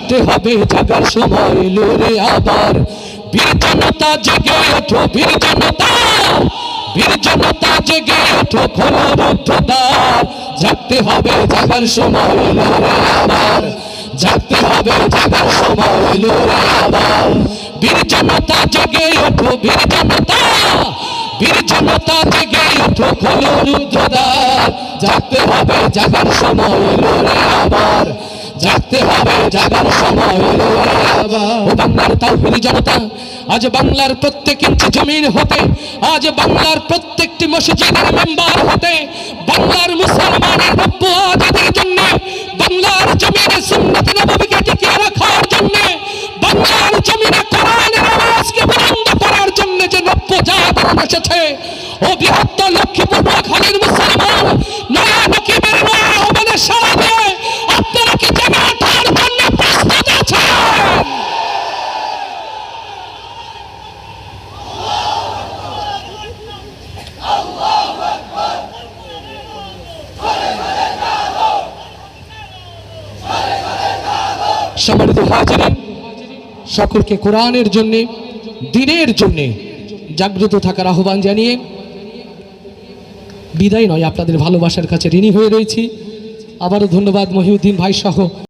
জাগতে হবে, জাগার সময় এলো রে আবার। বীর জনতা জেগে ওঠো, বীর জনতা, বীর জনতা জেগে ওঠো, খোলো রুদ্ধদ্বার। জাগতে হবে, জাগার সময় এলো রে আবার। জাগতে হবে, জাগার সময় এলো রে আবার। বীর জনতা জেগে ওঠো, বীর জনতা, বীর জনতা জেগে ওঠো, খোলো রুদ্ধদ্বার। জাগতে হবে, জাগার সময় এলো রে আবার। জাগতে হবে, জাগার সময় এলো রে আবার। ও বাংলার তাওহীদি জনতা, আজ বাংলার প্রত্যেক ইঞ্চি জমিন হতে, আজ বাংলার প্রত্যেকটি মসজিদের মেম্বার হতে, বাংলার মুসলমানের নব্য আজাদের জন্য, বাংলার জমিনে সুন্নাত নববীকে টিকিয়ে রাখার জন্য, বাংলার জমিনে কোরআনের আওয়াজকে বুলন্দ করার জন্য যে নব্য জাগরণ এসেছে, ও বৃহত্তর লক্ষ্মীপুর নোয়াখালীর মুসলমান নয়া নকিবের নয়া আহ্বানে সাড়া দিয়ে আপনারা কি জেগে ওঠার জন্য প্রস্তুত আছেন? সম্মানিত হাজিরিন, সকলকে কোরআনের জন্য, দ্বীনের জন্য জাগ্রত থাকার আহ্বান জানিয়ে বিদায় নয়, আপনাদের ভালোবাসার কাছে ঋণী হয়ে রয়েছি। আবারও ধন্যবাদ মহিউদ্দিন ভাই সহ